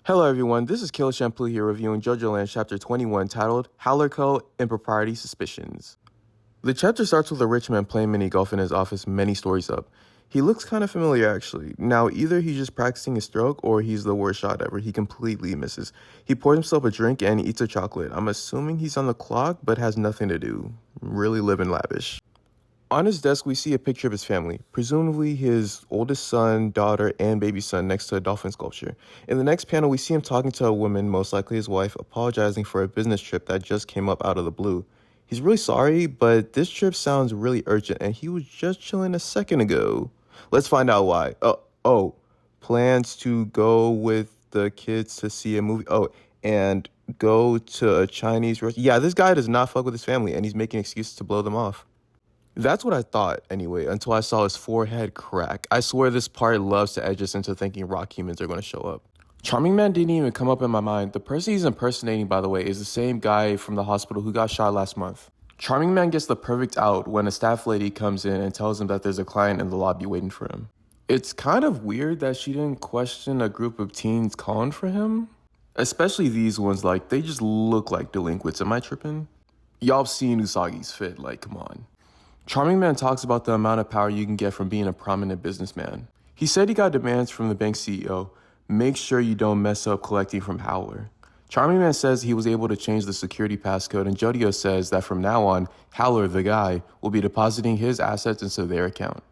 Hello everyone, this is Kill Shampoo here reviewing Jojolands Chapter 21 titled Howler Impropriety Suspicions. The chapter starts with a rich man playing mini golf in his office many stories up. He looks kind of familiar actually. Now either he's just practicing his stroke or he's the worst shot ever. He completely misses. He pours himself a drink and eats a chocolate. I'm assuming he's on the clock but has nothing to do. Really living lavish. On his desk, we see a picture of his family, presumably his oldest son, daughter, and baby son next to a dolphin sculpture. In the next panel, we see him talking to a woman, most likely his wife, apologizing for a business trip that just came up out of the blue. He's really sorry, but this trip sounds really urgent, and he was just chilling a second ago. Let's find out why. Plans to go with the kids to see a movie. And go to a Chinese restaurant. Yeah, this guy does not fuck with his family, and he's making excuses to blow them off. That's what I thought, anyway, until I saw his forehead crack. I swear this part loves to edge us into thinking rock humans are going to show up. Charming Man didn't even come up in my mind. The person he's impersonating, by the way, is the same guy from the hospital who got shot last month. Charming Man gets the perfect out when a staff lady comes in and tells him that there's a client in the lobby waiting for him. It's kind of weird that she didn't question a group of teens calling for him. Especially these ones, like, they just look like delinquents. Am I tripping? Y'all seen Usagi's fit, like, come on. Charming Man talks about the amount of power you can get from being a prominent businessman. He said he got demands from the bank CEO. Make sure you don't mess up collecting from Howler. Charming Man says he was able to change the security passcode, and Jodio says that from now on, Howler, the guy, will be depositing his assets into their account.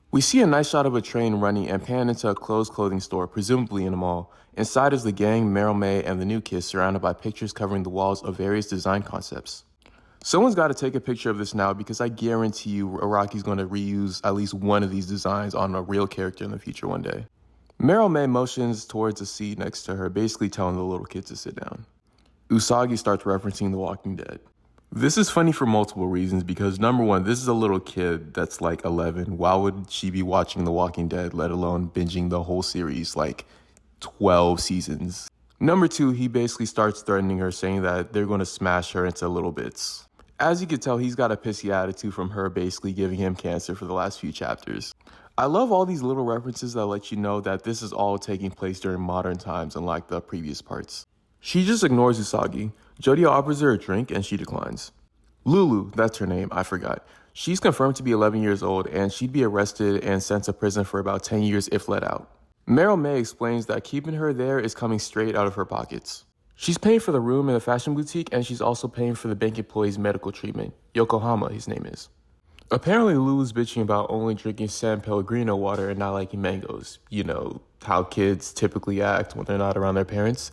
We see a nice shot of a train running and pan into a closed clothing store, presumably in a mall. Inside is the gang, Meryl May, and the new kids surrounded by pictures covering the walls of various design concepts. Someone's got to take a picture of this now because I guarantee you Araki's going to reuse at least one of these designs on a real character in the future one day. Meryl May motions towards a seat next to her, basically telling the little kid to sit down. Usagi starts referencing The Walking Dead. This is funny for multiple reasons because number one, this is a little kid that's like 11. Why would she be watching The Walking Dead, let alone binging the whole series, like 12 seasons? Number two, he basically starts threatening her, saying that they're going to smash her into little bits. As you can tell, he's got a pissy attitude from her basically giving him cancer for the last few chapters. I love all these little references that let you know that this is all taking place during modern times, unlike the previous parts. She just ignores Usagi. Jodio offers her a drink and she declines. Lulu, that's her name, I forgot. She's confirmed to be 11 years old and she'd be arrested and sent to prison for about 10 years if let out. Meryl May explains that keeping her there is coming straight out of her pockets. She's paying for the room in the fashion boutique, and she's also paying for the bank employee's medical treatment. Yokohama, his name is. Apparently, Lulu's bitching about only drinking San Pellegrino water and not liking mangoes. You know, how kids typically act when they're not around their parents.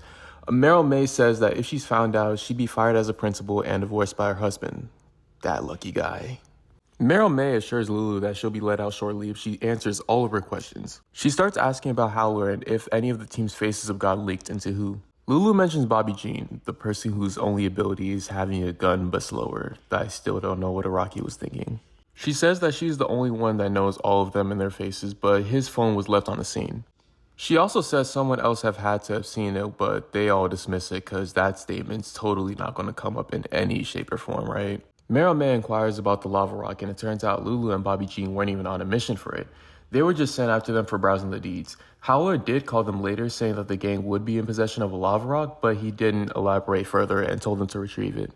Meryl May says that if she's found out, she'd be fired as a principal and divorced by her husband. That lucky guy. Meryl May assures Lulu that she'll be let out shortly if she answers all of her questions. She starts asking about Howler and if any of the team's faces have got leaked into who. Lulu mentions Bobby Jean, the person whose only ability is having a gun but slower. I still don't know what Araki was thinking. She says that she's the only one that knows all of them and their faces, but his phone was left on the scene. She also says someone else had to have seen it, but they all dismiss it because that statement's totally not going to come up in any shape or form, right? Meryl May inquires about the lava rock, and it turns out Lulu and Bobby Jean weren't even on a mission for it. They were just sent after them for browsing the deeds. Howler did call them later, saying that the gang would be in possession of a lava rock, but he didn't elaborate further and told them to retrieve it.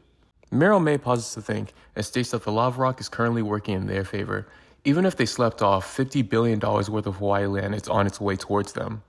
Meryl May pauses to think and states that the lava rock is currently working in their favor. Even if they slept off, $50 billion worth of Hawaii land is on its way towards them.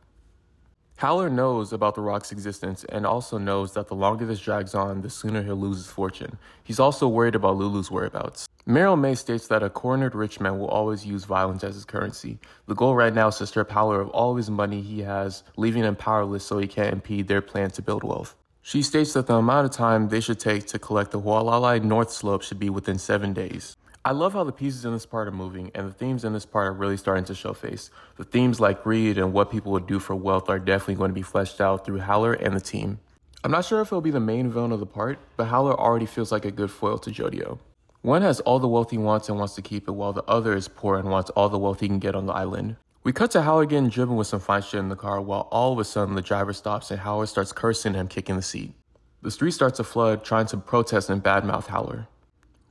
Howler knows about the rock's existence and also knows that the longer this drags on, the sooner he'll lose his fortune. He's also worried about Lulu's whereabouts. Meryl May states that a cornered rich man will always use violence as his currency. The goal right now is to strip Howler of all of his money he has, leaving him powerless so he can't impede their plan to build wealth. She states that the amount of time they should take to collect the Hualalai North Slope should be within 7 days. I love how the pieces in this part are moving, and the themes in this part are really starting to show face. The themes like greed and what people would do for wealth are definitely going to be fleshed out through Howler and the team. I'm not sure if it'll be the main villain of the part, but Howler already feels like a good foil to Jodio. One has all the wealth he wants and wants to keep it, while the other is poor and wants all the wealth he can get on the island. We cut to Howler getting driven with some fine shit in the car, while all of a sudden the driver stops and Howler starts cursing him, kicking the seat. The street starts to flood, trying to protest and badmouth Howler.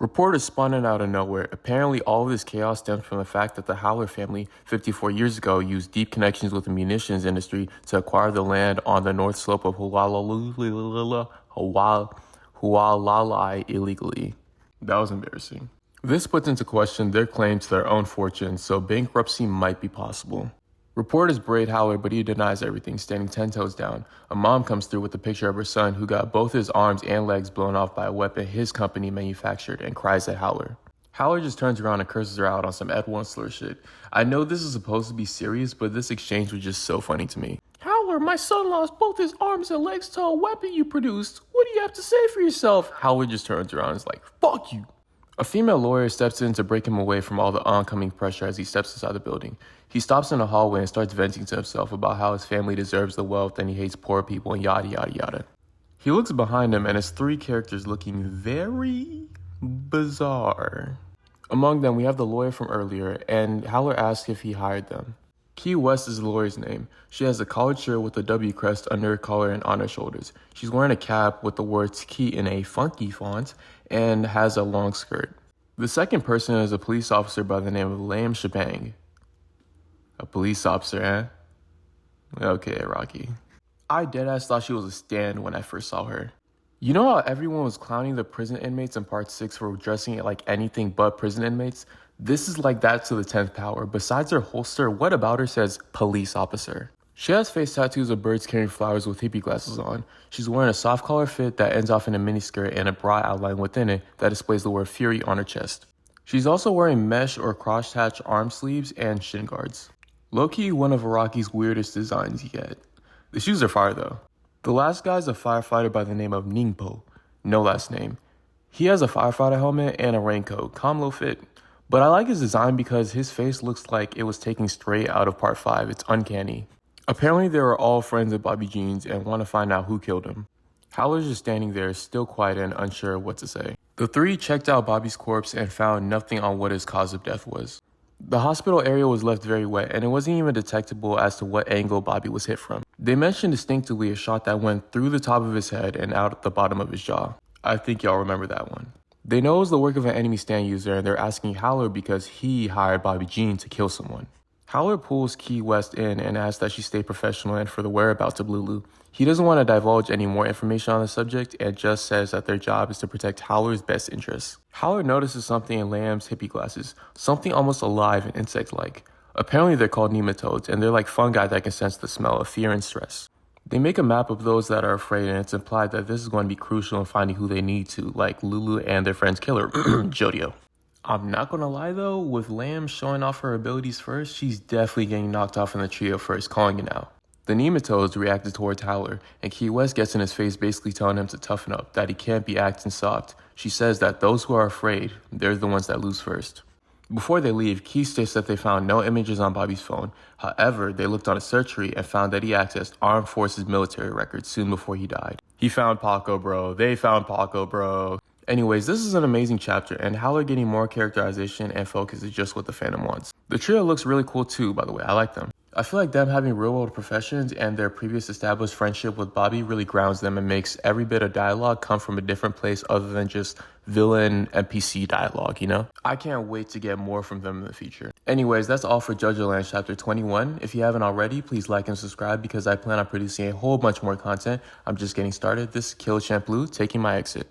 Reporters spawning out of nowhere. Apparently, all of this chaos stems from the fact that the Howler family, 54 years ago, used deep connections with the munitions industry to acquire the land on the north slope of Hualalai illegally. That was embarrassing. This puts into question their claim to their own fortune, so bankruptcy might be possible. Reporters braid Howler, but he denies everything, standing 10 toes down. A mom comes through with a picture of her son who got both his arms and legs blown off by a weapon his company manufactured and cries at Howler. Howler just turns around and curses her out on some Ed Wensler shit. I know this is supposed to be serious, but this exchange was just so funny to me. Howler, my son lost both his arms and legs to a weapon you produced. What do you have to say for yourself? Howler just turns around and is like, fuck you. A female lawyer steps in to break him away from all the oncoming pressure as he steps inside the building. He stops in the hallway and starts venting to himself about how his family deserves the wealth and he hates poor people and yada yada yada. He looks behind him and has three characters looking very bizarre. Among them, we have the lawyer from earlier, and Howler asks if he hired them. Key West is the lawyer's name. She has a collared shirt with a W crest under her collar and on her shoulders. She's wearing a cap with the words Key in a funky font and has a long skirt. The second person is a police officer by the name of Lam Shabang. A police officer, eh? Okay, Rocky. I deadass thought she was a stand when I first saw her. You know how everyone was clowning the prison inmates in part 6 for dressing it like anything but prison inmates? This is like that to the 10th power. Besides her holster, what about her says police officer? She has face tattoos of birds carrying flowers with hippie glasses on. She's wearing a soft collar fit that ends off in a miniskirt and a bra outline within it that displays the word Fury on her chest. She's also wearing mesh or crosshatch arm sleeves and shin guards. Low-key one of Iraqi's weirdest designs yet. The shoes are fire though. The last guy's a firefighter by the name of Ningpo. No last name. He has a firefighter helmet and a raincoat. Calm little fit. But I like his design because his face looks like it was taken straight out of part 5. It's uncanny. Apparently they were all friends of Bobby Jean's and want to find out who killed him. Howler's just standing there, still quiet and unsure what to say. The three checked out Bobby's corpse and found nothing on what his cause of death was. The hospital area was left very wet, and it wasn't even detectable as to what angle Bobby was hit from. They mentioned distinctly a shot that went through the top of his head and out the bottom of his jaw. I think y'all remember that one. They know it was the work of an enemy stand user, and they're asking Howler because he hired Bobby Jean to kill someone. Howler pulls Key West in and asks that she stay professional and for the whereabouts of Lulu. He doesn't want to divulge any more information on the subject and just says that their job is to protect Howler's best interests. Howler notices something in Lamb's hippie glasses, something almost alive and insect-like. Apparently they're called nematodes, and they're like fungi that can sense the smell of fear and stress. They make a map of those that are afraid, and it's implied that this is going to be crucial in finding who they need to, like Lulu and their friend's killer, Jodio. I'm not gonna lie though, with Lamb showing off her abilities first, she's definitely getting knocked off in the trio first, calling it out. The nematodes reacted towards Howler, and Key West gets in his face basically telling him to toughen up, that he can't be acting soft. She says that those who are afraid, they're the ones that lose first. Before they leave, Key states that they found no images on Bobby's phone. However, they looked on a search tree and found that he accessed Armed Forces military records soon before he died. He found Paco, bro. They found Paco, bro. Anyways, this is an amazing chapter, and Howler getting more characterization and focus is just what the fandom wants. The trio looks really cool too, by the way. I like them. I feel like them having real-world professions and their previous established friendship with Bobby really grounds them and makes every bit of dialogue come from a different place other than just villain NPC dialogue, you know? I can't wait to get more from them in the future. Anyways, that's all for Jojolands Chapter 21. If you haven't already, please like and subscribe because I plan on producing a whole bunch more content. I'm just getting started. This is Kill Shampoo taking my exit.